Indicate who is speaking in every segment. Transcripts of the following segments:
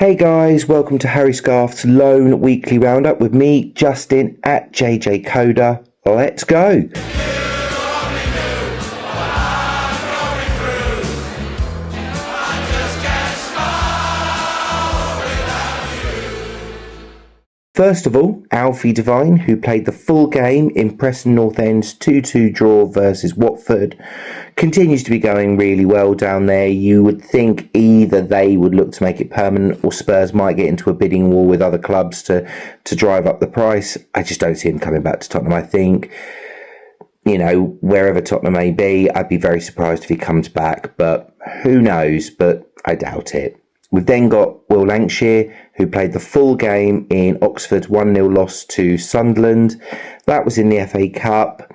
Speaker 1: Hey guys, welcome to Harry Scarfe's Loan Weekly Roundup with me, Justin, at JJ Coda. Let's go! First of all, Alfie Devine, who played the full game in Preston North End's 2-2 draw versus Watford, continues to be going really well down there. You would think either they would look to make it permanent or Spurs might get into a bidding war with other clubs to drive up the price. I just don't see him coming back to Tottenham. I think, wherever Tottenham may be, I'd be very surprised if he comes back, but who knows, but I doubt it. We've then got Will Lancashire, who played the full game in Oxford's 1-0 loss to Sunderland. That was in the FA Cup.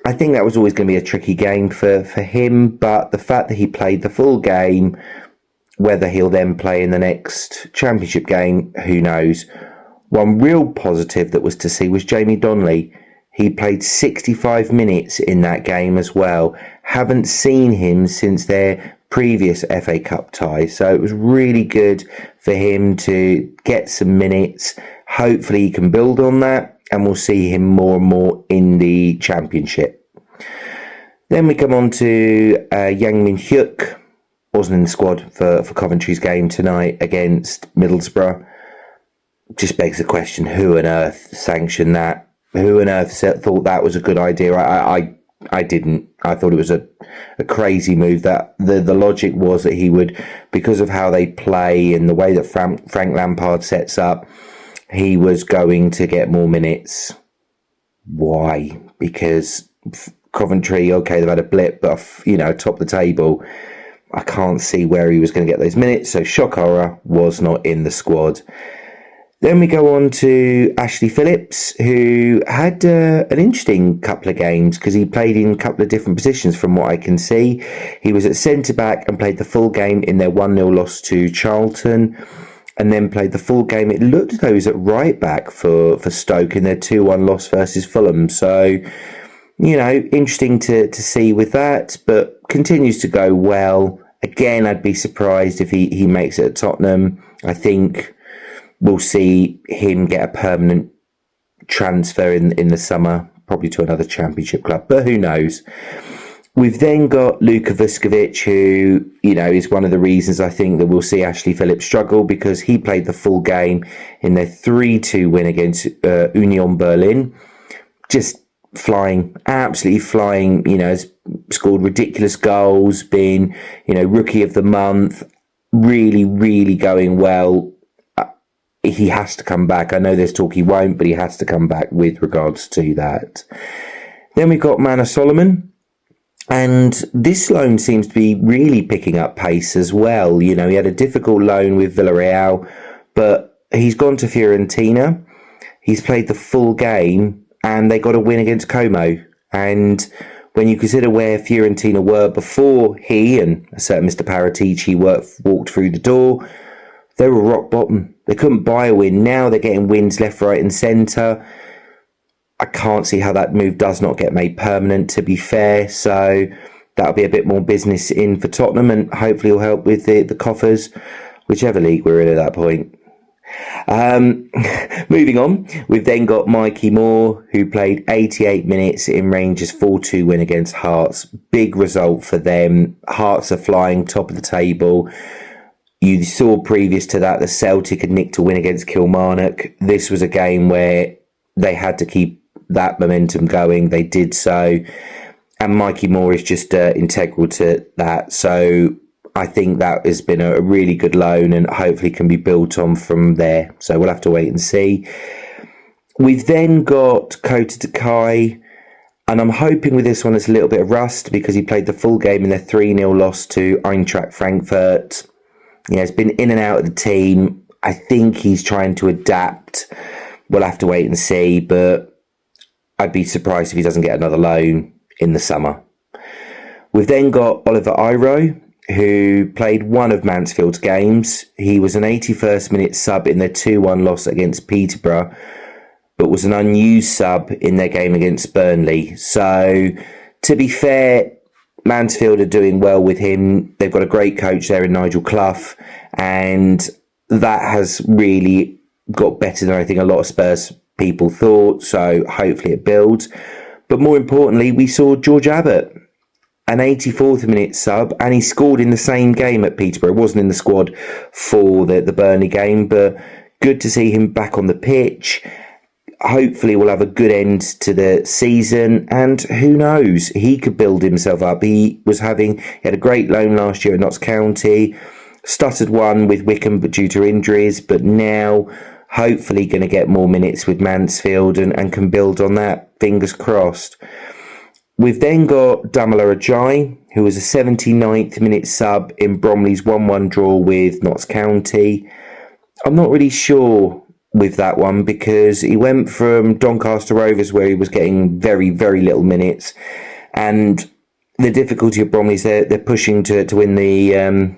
Speaker 1: I think that was always going to be a tricky game for him, but the fact that he played the full game, whether he'll then play in the next Championship game, who knows. One real positive that was to see was Jamie Donnelly. He played 65 minutes in that game as well. Haven't seen him since their previous FA Cup tie, so it was really good for him to get some minutes. Hopefully he can build on that and we'll see him more and more in the Championship. Then we come on to Min-Hyeok. Wasn't in the squad for Coventry's game tonight against Middlesbrough. Just begs the question, who on earth sanctioned that? Who on earth thought that was a good idea? I didn't. I thought it was a crazy move. That the logic was that he would, because of how they play and the way that Frank Lampard sets up, he was going to get more minutes. Why? Because Coventry, okay, they've had a blip, but top of the table, I can't see where he was going to get those minutes. So shock horror, was not in the squad. Then we go on to Ashley Phillips, who had an interesting couple of games because he played in a couple of different positions from what I can see. He was at centre-back and played the full game in their 1-0 loss to Charlton, and then played the full game. It looked as though he was at right-back for Stoke in their 2-1 loss versus Fulham. So, interesting to see with that, but continues to go well. Again, I'd be surprised if he makes it at Tottenham. I think we'll see him get a permanent transfer in the summer, probably to another Championship club, but who knows. We've then got Luka Vuskovic, who, is one of the reasons I think that we'll see Ashley Phillips struggle, because he played the full game in their 3-2 win against Union Berlin. Just flying, absolutely flying, has scored ridiculous goals, been, rookie of the month, really, really going well. He has to come back. I know there's talk he won't, but he has to come back with regards to that. Then we've got Manor Solomon, and this loan seems to be really picking up pace as well. He had a difficult loan with Villarreal, but he's gone to Fiorentina. He's played the full game, and they got a win against Como. And when you consider where Fiorentina were before he and a certain Mr. Paratici walked through the door, they were rock bottom. They couldn't buy a win. Now they're getting wins left, right and centre. I can't see how that move does not get made permanent, to be fair. So that'll be a bit more business in for Tottenham, and hopefully will help with the coffers, whichever league we're in at that point. Moving on, we've then got Mikey Moore, who played 88 minutes in Rangers' 4-2 win against Hearts. Big result for them. Hearts are flying top of the table. You saw previous to that, the Celtic had nicked a win against Kilmarnock. This was a game where they had to keep that momentum going. They did so. And Mikey Moore is just integral to that. So I think that has been a really good loan and hopefully can be built on from there. So we'll have to wait and see. We've then got Kota Takai. And I'm hoping with this one it's a little bit of rust, because he played the full game in their 3-0 loss to Eintracht Frankfurt. He's been in and out of the team. I think he's trying to adapt. We'll have to wait and see, but I'd be surprised if he doesn't get another loan in the summer. We've then got Oliver Iro, who played one of Mansfield's games. He was an 81st minute sub in their 2-1 loss against Peterborough, but was an unused sub in their game against Burnley. So, to be fair, Mansfield are doing well with him. They've got a great coach there in Nigel Clough, and that has really got better than I think a lot of Spurs people thought, so hopefully it builds. But more importantly, we saw George Abbott, an 84th minute sub, and he scored in the same game at Peterborough. He wasn't in the squad for the Burnley game, but good to see him back on the pitch. Hopefully we'll have a good end to the season, and who knows, he could build himself up. He had a great loan last year at Notts County, stuttered one with Wickham but due to injuries, but now hopefully going to get more minutes with Mansfield and can build on that, fingers crossed. We've then got Damola Ajayi, who was a 79th minute sub in Bromley's 1-1 draw with Notts County. I'm not really sure with that one because he went from Doncaster Rovers where he was getting very, very little minutes, and the difficulty of Bromley is they're pushing to win the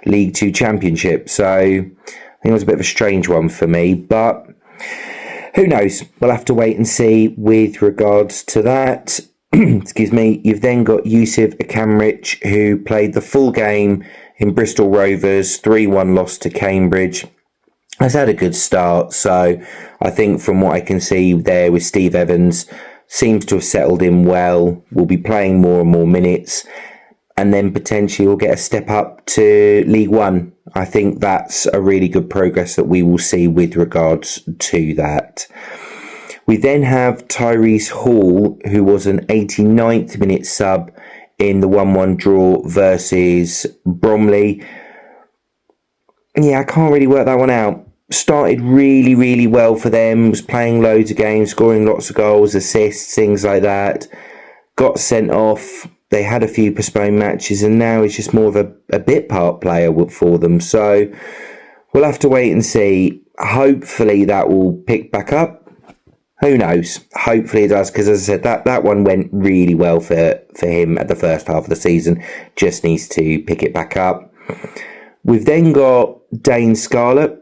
Speaker 1: League 2 Championship, so I think it was a bit of a strange one for me, but who knows? We'll have to wait and see with regards to that. Excuse me. You've then got Yusuf Akamrich, who played the full game in Bristol Rovers, 3-1 loss to Cambridge. Has had a good start, so I think from what I can see there with Steve Evans, seems to have settled in well, will be playing more and more minutes, and then potentially will get a step up to League One. I think that's a really good progress that we will see with regards to that. We then have Tyrese Hall, who was an 89th minute sub in the 1-1 draw versus Bromley. Yeah, I can't really work that one out. Started really, really well for them, was playing loads of games, scoring lots of goals, assists, things like that. Got sent off. They had a few postponed matches, and now he's just more of a bit part player for them. So we'll have to wait and see. Hopefully that will pick back up. Who knows? Hopefully it does, because as I said, that one went really well for him at the first half of the season. Just needs to pick it back up. We've then got Dane Scarlett,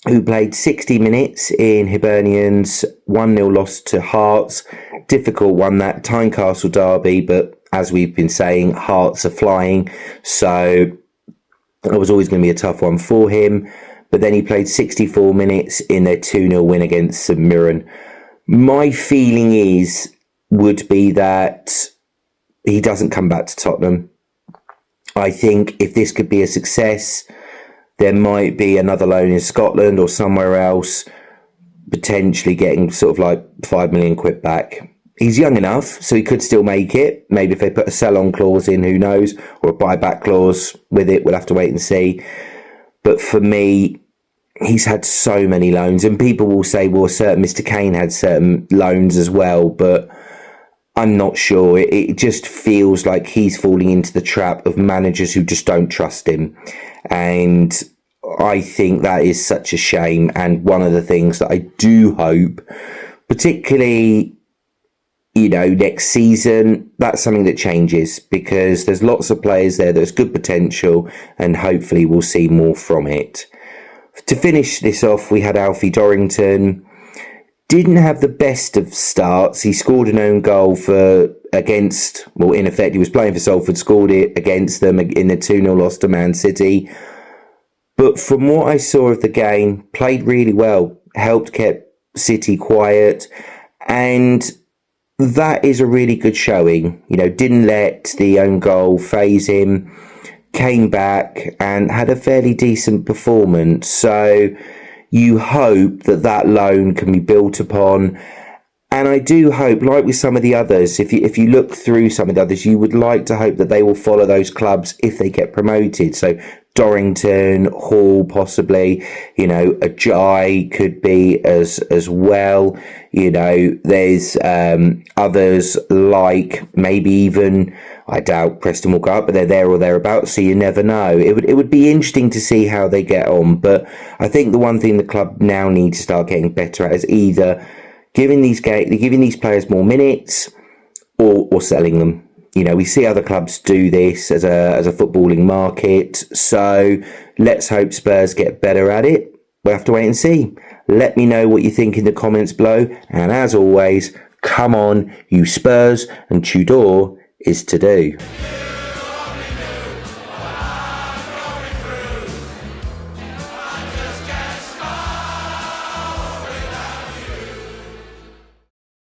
Speaker 1: who played 60 minutes in Hibernian's 1-0 loss to Hearts. Difficult one, that Tynecastle derby, but as we've been saying, Hearts are flying, so it was always going to be a tough one for him. But then he played 64 minutes in their 2-0 win against St Mirren. My feeling would be that he doesn't come back to Tottenham. I think if this could be a success, there might be another loan in Scotland or somewhere else, potentially getting sort of like 5 million quid back. He's young enough, so he could still make it. Maybe if they put a sell-on clause in, who knows, or a buyback clause with it, we'll have to wait and see. But for me, he's had so many loans, and people will say, well, certain Mr. Kane had certain loans as well, but I'm not sure. It just feels like he's falling into the trap of managers who just don't trust him. And I think that is such a shame. And one of the things that I do hope, particularly, next season, that's something that changes, because there's lots of players there, there's good potential, and hopefully we'll see more from it. To finish this off, we had Alfie Dorrington. Didn't have the best of starts. He scored an own goal in effect, he was playing for Salford, scored it against them in the 2-0 loss to Man City. But from what I saw of the game, played really well, helped keep City quiet, and that is a really good showing. Didn't let the own goal faze him, came back and had a fairly decent performance. So you hope that loan can be built upon. And I do hope, like with some of the others, if you look through some of the others, you would like to hope that they will follow those clubs if they get promoted. So Dorrington, Hall, possibly, Ajayi could be as well. There's others like maybe even, I doubt Preston will go up, but they're there or thereabouts, so you never know. It would be interesting to see how they get on, but I think the one thing the club now needs to start getting better at is either giving these players more minutes or selling them. We see other clubs do this as a footballing market, so let's hope Spurs get better at it. We'll have to wait and see. Let me know what you think in the comments below, and as always, come on, you Spurs, and Tudor is to do.